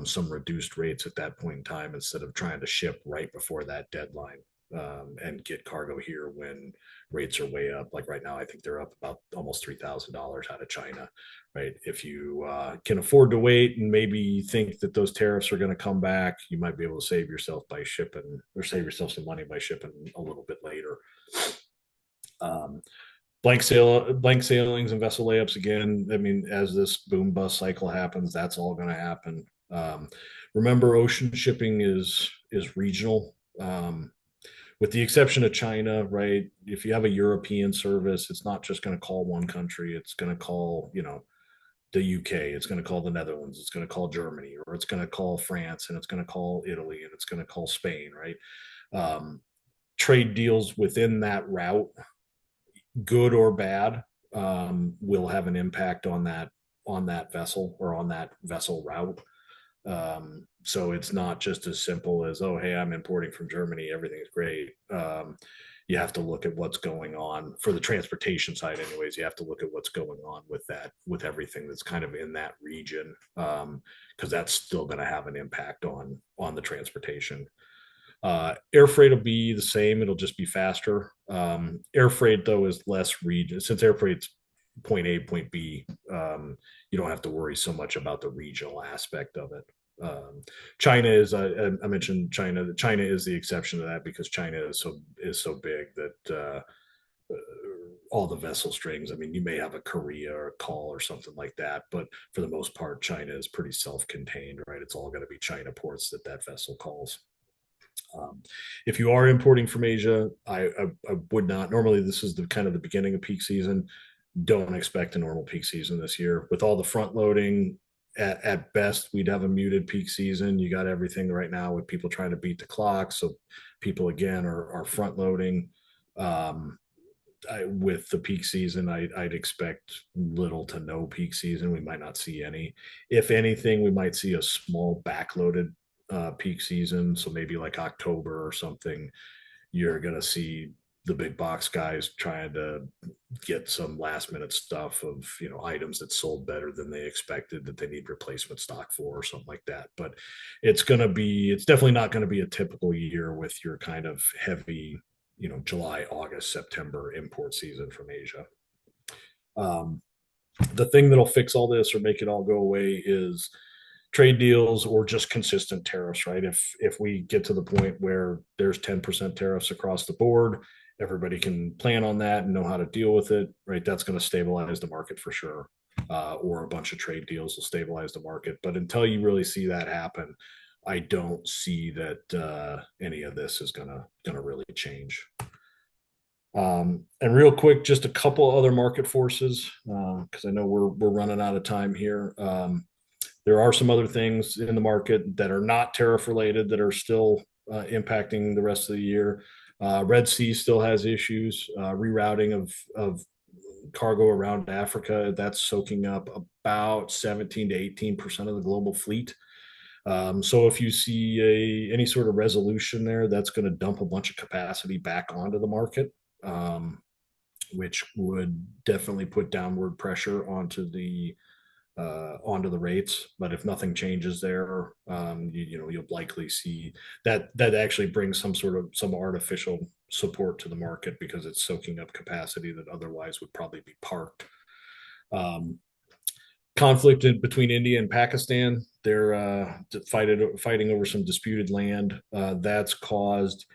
S2: some reduced rates at that point in time instead of trying to ship right before that deadline and get cargo here when rates are way up. Like right now, I think they're up about almost $3,000 out of China, right? If you can afford to wait and maybe think that those tariffs are going to come back, you might be able to save yourself by shipping or save yourself some money by shipping a little bit later. Um, blank sailings and vessel layups again. I mean, as this boom bust cycle happens, that's all going to happen. Remember, ocean shipping is regional. With the exception of China, right? If you have a European service, it's not just going to call one country. It's going to call, the UK. It's going to call the Netherlands. It's going to call Germany, or it's going to call France, and it's going to call Italy, and it's going to call Spain, right? Trade deals within that route, good or bad, will have an impact on that vessel or on that vessel route. So it's not just as simple as, oh, hey, I'm importing from Germany, everything's great. You have to look at what's going on for the transportation side anyways. You have to look at what's going on with everything that's kind of in that region, because that's still going to have an impact on the transportation. Air freight will be the same. It'll just be faster. Air freight, though, is less region. Since air freight's point A, point B, you don't have to worry so much about the regional aspect of it. China is, I mentioned China. China is the exception to that because China is so big that all the vessel strings. I mean, you may have a Korea or a call or something like that, but for the most part, China is pretty self-contained, right? It's all going to be China ports that vessel calls. If you are importing from Asia, I would not. Normally, this is the kind of the beginning of peak season. Don't expect a normal peak season this year with all the front loading. At best, we'd have a muted peak season. You got everything right now with people trying to beat the clock. So people, again, are front loading. With the peak season, I'd expect little to no peak season. We might not see any. If anything, we might see a small backloaded peak season. So maybe like October or something, you're going to see the big box guys trying to get some last minute stuff of, items that sold better than they expected that they need replacement stock for or something like that. But it's definitely not going to be a typical year with your kind of heavy, July, August, September import season from Asia. The thing that'll fix all this or make it all go away is trade deals or just consistent tariffs, right? If we get to the point where there's 10% tariffs across the board, everybody can plan on that and know how to deal with it, right? That's going to stabilize the market for sure. Or a bunch of trade deals will stabilize the market. But until you really see that happen, I don't see that any of this is gonna really change. And real quick, just a couple other market forces, because I know we're running out of time here. There are some other things in the market that are not tariff related that are still impacting the rest of the year. Red Sea still has issues. Rerouting of cargo around Africa, that's soaking up about 17 to 18% of the global fleet. So if you see any sort of resolution there, that's going to dump a bunch of capacity back onto the market, which would definitely put downward pressure onto the rates. But if nothing changes there, you'll likely see that actually brings some artificial support to the market because it's soaking up capacity that otherwise would probably be parked. Conflict between India and Pakistan. They're fighting over some disputed land. That's caused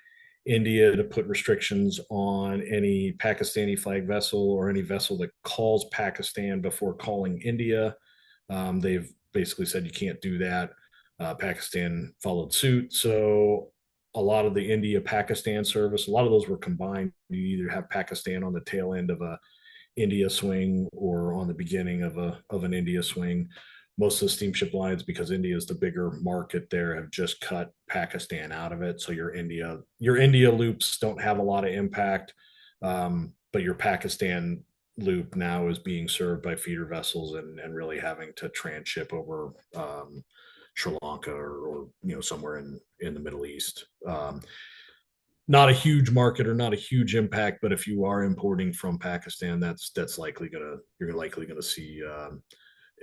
S2: India to put restrictions on any Pakistani flag vessel or any vessel that calls Pakistan before calling India. They've basically said you can't do that. Pakistan followed suit. So a lot of the India-Pakistan service, a lot of those were combined. You either have Pakistan on the tail end of a India swing or on the beginning of an India swing. Most of the steamship lines, because India is the bigger market there, have just cut Pakistan out of it. So your India loops don't have a lot of impact, but your Pakistan loop now is being served by feeder vessels and really having to transship over Sri Lanka or somewhere in the Middle East. not a huge market or not a huge impact, but if you are importing from Pakistan, that's likely gonna you're likely gonna see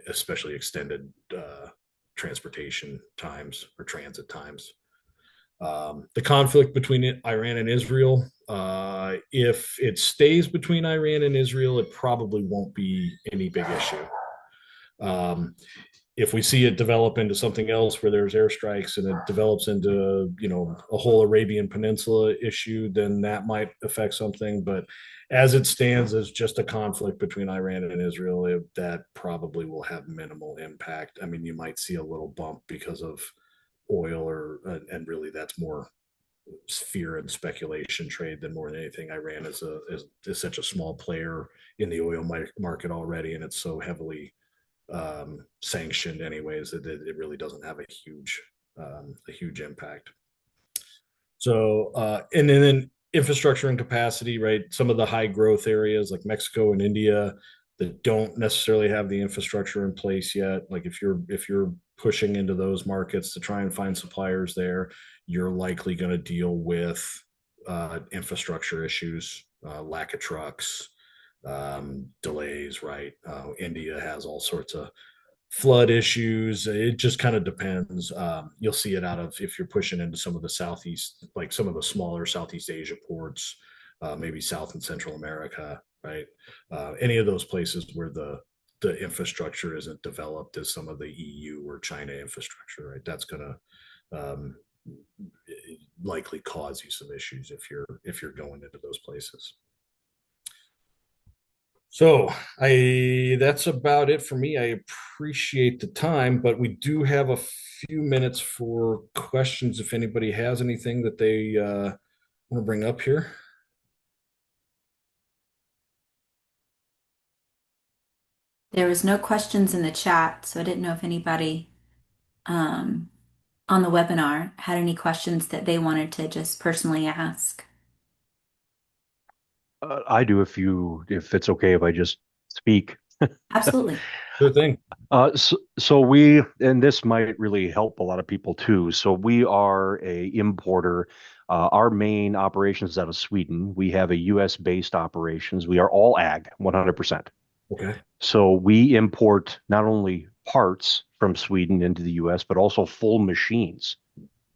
S2: especially extended transportation times or transit times. The conflict between Iran and Israel, if it stays between Iran and Israel, it probably won't be any big issue. Um, if we see it develop into something else where there's airstrikes and it develops into a whole Arabian Peninsula issue, then that might affect something. But as it stands as just a conflict between Iran and Israel, that probably will have minimal impact. I mean, you might see a little bump because of oil, or and really that's more fear and speculation trade than more than anything. Iran is such a small player in the oil market already, and it's so heavily sanctioned anyways that it really doesn't have a huge impact. So and then infrastructure and capacity, right? Some of the high growth areas like Mexico and India that don't necessarily have the infrastructure in place yet. Like if you're pushing into those markets to try and find suppliers there, you're likely going to deal with infrastructure issues, lack of trucks, delays, right? India has all sorts of flood issues. It just kind of depends. You'll see it out of if you're pushing into some of the Southeast, like some of the smaller Southeast Asia ports, maybe South and Central America, right? Any of those places where the infrastructure isn't developed as some of the EU or China infrastructure, right? That's going to likely cause you some issues if you're going into those places. So I that's about it for me. I appreciate the time, but we do have a few minutes for questions if anybody has anything that they want to bring up here.
S1: There was no questions in the chat, so I didn't know if anybody um, on the webinar had any questions that they wanted to just personally ask.
S3: I do if it's okay if I just speak.
S1: Absolutely.
S2: Sure thing.
S3: So we, and this might really help a lot of people too. So we are a importer. Our main operations is out of Sweden. We have a US based operations. We are all ag, 100%.
S2: Okay.
S3: So we import not only parts from Sweden into the US, but also full machines.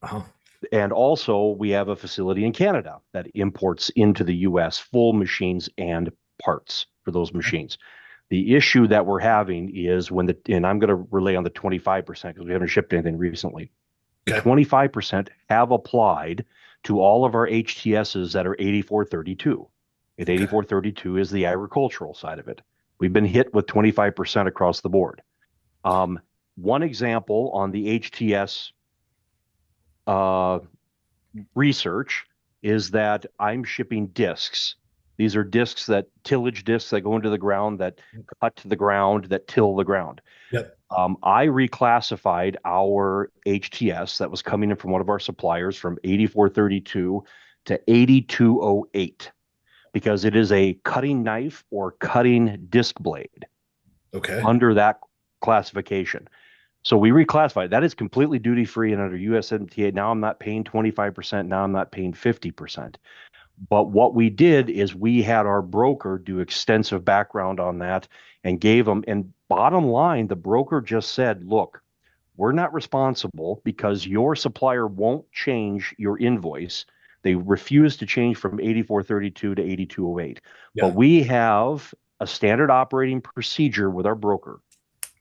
S2: Uh-huh.
S3: And also, we have a facility in Canada that imports into the US full machines and parts for those machines. The issue that we're having is and I'm going to relay on the 25% because we haven't shipped anything recently. The 25% have applied to all of our HTSs that are 8432. And 8432 is the agricultural side of it. We've been hit with 25% across the board. One example on the HTS research is that I'm shipping discs. These are discs tillage discs that go into the ground, that cut to the ground, that till the ground.
S2: Yep.
S3: I reclassified our HTS that was coming in from one of our suppliers from 8432 to 8208 because it is a cutting knife or cutting disc blade.
S2: Okay.
S3: Under that classification. So we reclassified. That is completely duty free and under USMTA. Now I'm not paying 25%. Now I'm not paying 50%. But what we did is we had our broker do extensive background on that and gave them. And bottom line, the broker just said, look, we're not responsible because your supplier won't change your invoice. They refuse to change from 8432 to 8208.
S2: Yeah.
S3: But we have a standard operating procedure with our broker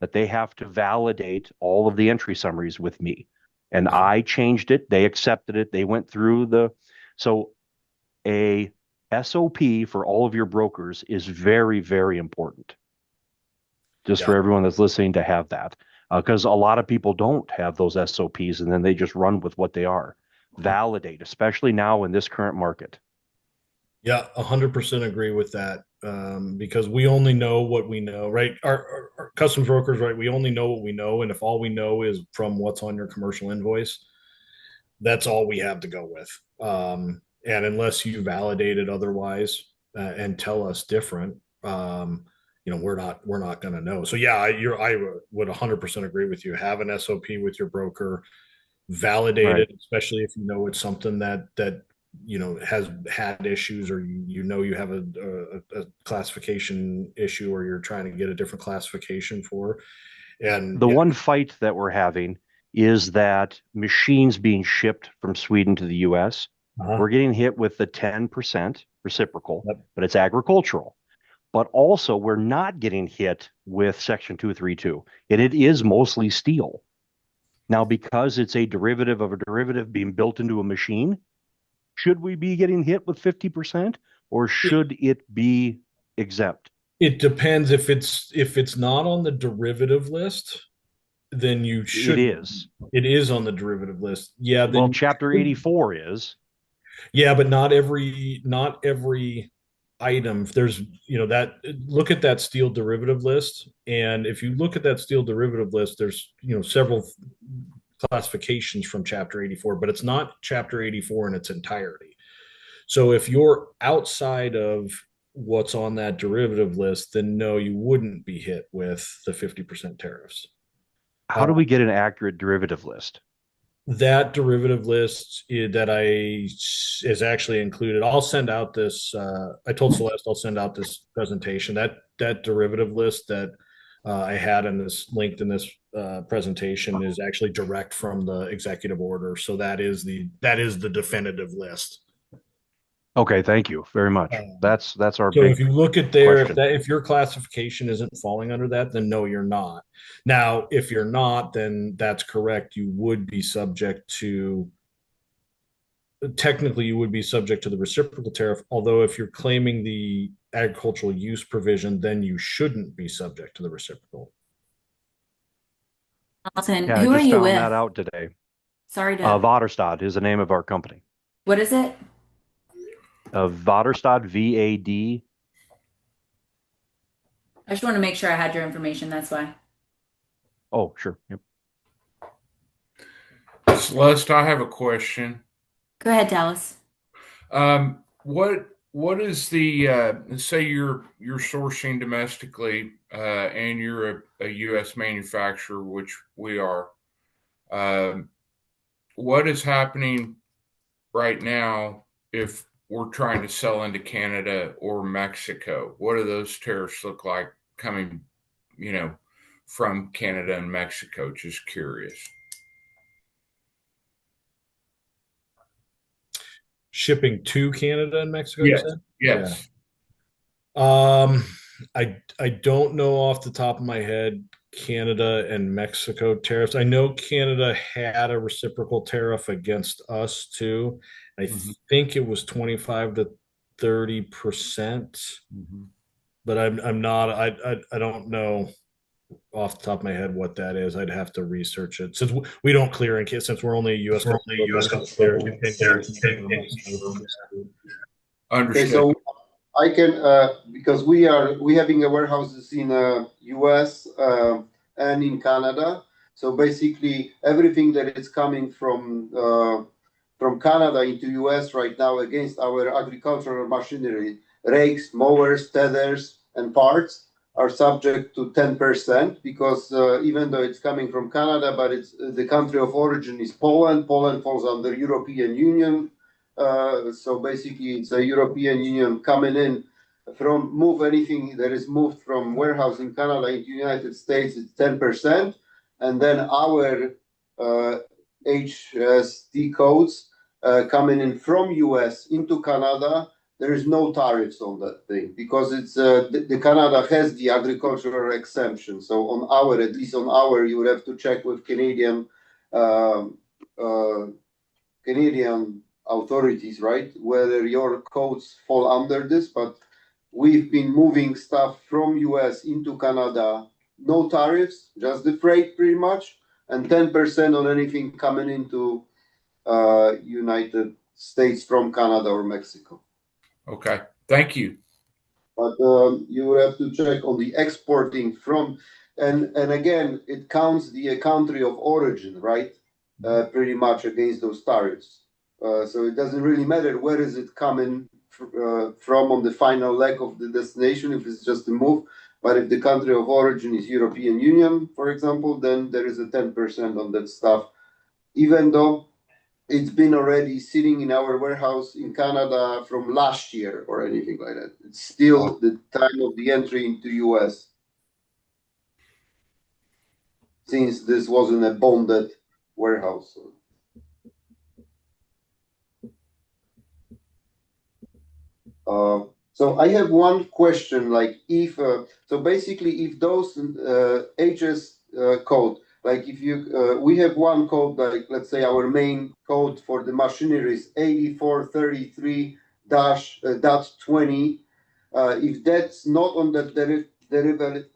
S3: that they have to validate all of the entry summaries with me. And I changed it. They accepted it. They went through so a SOP for all of your brokers is very, very important. Just for everyone that's listening to have that. Because a lot of people don't have those SOPs and then they just run with what they are. Validate, especially now in this current market.
S2: Yeah, 100% agree with that. Because we only know what we know, right? Our customs brokers, right? We only know what we know. And if all we know is from what's on your commercial invoice, that's all we have to go with. And unless you validate it otherwise and tell us different, we're not going to know. So yeah, I would 100% agree with you. Have an SOP with your broker, validate it, especially if you know it's something that has had issues, or you have a classification issue, or you're trying to get a different classification for. And
S3: The one fight that we're having is that machines being shipped from Sweden to the US,
S2: uh-huh.
S3: we're getting hit with the 10% reciprocal,
S2: Yep.
S3: but it's agricultural. But also, we're not getting hit with Section 232, and it is mostly steel. Now, because it's a derivative of a derivative being built into a machine, should we be getting hit with 50%, or should it be exempt?
S2: It depends. If it's not on the derivative list, then you
S3: It
S2: should.
S3: is.
S2: It is on the derivative list. Yeah, then
S3: Well, Chapter 84 is.
S2: yeah, but not every item. There's that look at that steel derivative list, and if you look at that steel derivative list, there's several classifications from Chapter 84, but it's not Chapter 84 in its entirety. So if you're outside of what's on that derivative list, then no, you wouldn't be hit with the 50% tariffs.
S3: How do we get an accurate derivative list?
S2: That derivative list is actually included. I'll send out this. I told Celeste I'll send out this presentation. That derivative list that I had in this linked in this presentation is actually direct from the executive order. So that is the definitive list.
S3: Okay, thank you very much. That's our
S2: So
S3: big
S2: if you look at there,
S3: question.
S2: if your classification isn't falling under that, then no, you're not. Now, if you're not, then that's correct. You would be subject to, technically, you would be subject to the reciprocal tariff. Although if you're claiming the agricultural use provision, then you shouldn't be subject to the reciprocal.
S1: Allison,
S3: Yeah, I
S1: who are
S3: just
S1: you
S3: found
S1: with?
S3: that out today.
S1: Sorry to.
S3: Vaderstad is the name of our company.
S1: What is it?
S3: Vaderstad, VAD.
S1: I just want to make sure I had your information. That's why.
S3: Oh, sure. Yep.
S4: Celeste, I have a question.
S1: Go ahead, Dallas.
S4: What is the say you're sourcing domestically and you're a U.S. manufacturer, which we are. What is happening right now if we're trying to sell into Canada or Mexico? What do those tariffs look like coming, from Canada and Mexico? Just curious.
S2: Shipping to Canada and Mexico, you
S4: Yes.
S2: said?
S4: Yes.
S2: Yeah. I don't know off the top of my head Canada and Mexico tariffs. I know Canada had a reciprocal tariff against us too. I think it was 25 to 30%, but I'm not. I don't know off the top of my head what that is. I'd have to research it since we don't clear in since we're only a U.S. company.
S4: Understood.
S5: Okay, so I can because we having a warehouses in US and in Canada. So basically everything that is coming from Canada into US right now against our agricultural machinery, rakes, mowers, tethers, and parts are subject to 10% because even though it's coming from Canada, but it's the country of origin is Poland. Poland falls under European Union. So basically, it's a European Union coming in move anything that is moved from warehouse in Canada into United States, it's 10%, and then our HST codes coming in from US into Canada, there is no tariffs on that thing because it's the Canada has the agricultural exemption. So on at least on our, you would have to check with Canadian authorities, right? Whether your codes fall under this, but we've been moving stuff from US into Canada, no tariffs, just the freight pretty much, and 10% on anything coming into United States from Canada or Mexico.
S4: Okay, thank you.
S5: But you have to check on the exporting from, and again, it counts the country of origin, right? Pretty much against those tariffs. So it doesn't really matter where is it coming from on the final leg of the destination, if it's just a move. But if the country of origin is European Union, for example, then there is a 10% on that stuff, even though it's been already sitting in our warehouse in Canada from last year or anything like that. It's still the time of the entry into US, since this wasn't a bonded warehouse. So I have one question, like if so basically if those HS code, like if you we have one code, like let's say our main code for the machinery is 8433 dash dot 20. If that's not on the derivative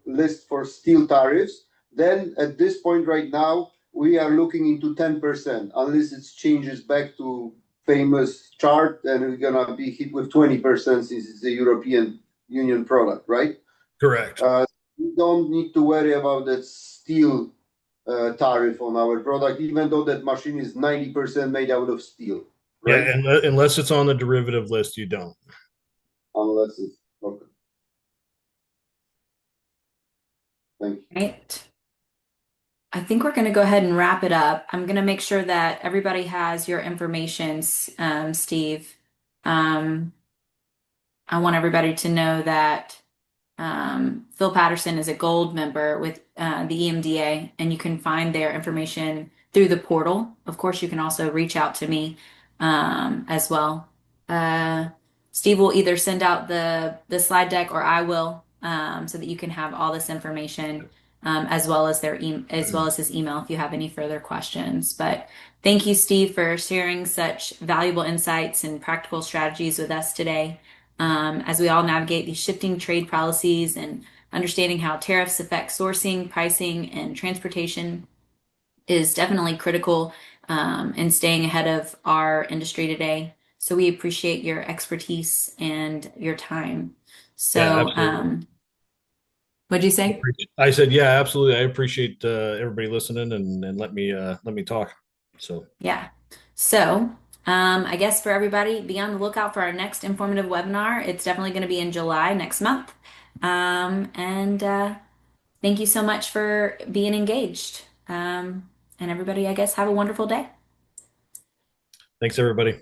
S5: list for steel tariffs, then at this point right now we are looking into 10%, unless it changes back to famous chart, and we're gonna be hit with 20% since it's a European Union product, right?
S2: Correct.
S5: We don't need to worry about that steel tariff on our product, even though that machine is 90% made out of steel, right?
S2: Yeah, and unless it's on the derivative list, you don't.
S5: Unless it's okay. Thank you.
S1: Right. I think we're going to go ahead and wrap it up. I'm going to make sure that everybody has your information, Steve. I want everybody to know that Phil Patterson is a gold member with the EMDA, and you can find their information through the portal. Of course, you can also reach out to me as well. Steve will either send out the slide deck, or I will, so that you can have all this information, as well as as well as his email if you have any further questions. But thank you, Steve, for sharing such valuable insights and practical strategies with us today, as we all navigate these shifting trade policies and understanding how tariffs affect sourcing, pricing, and transportation is definitely critical in staying ahead of our industry today. So we appreciate your expertise and your time. So,
S2: Yeah,
S1: what'd you say?
S2: I said, yeah, absolutely. I appreciate everybody listening and let me talk. So
S1: Yeah. So, I guess for everybody, be on the lookout for our next informative webinar. It's definitely going to be in July next month. And thank you so much for being engaged. And everybody, I guess, have a wonderful day.
S2: thanks, everybody.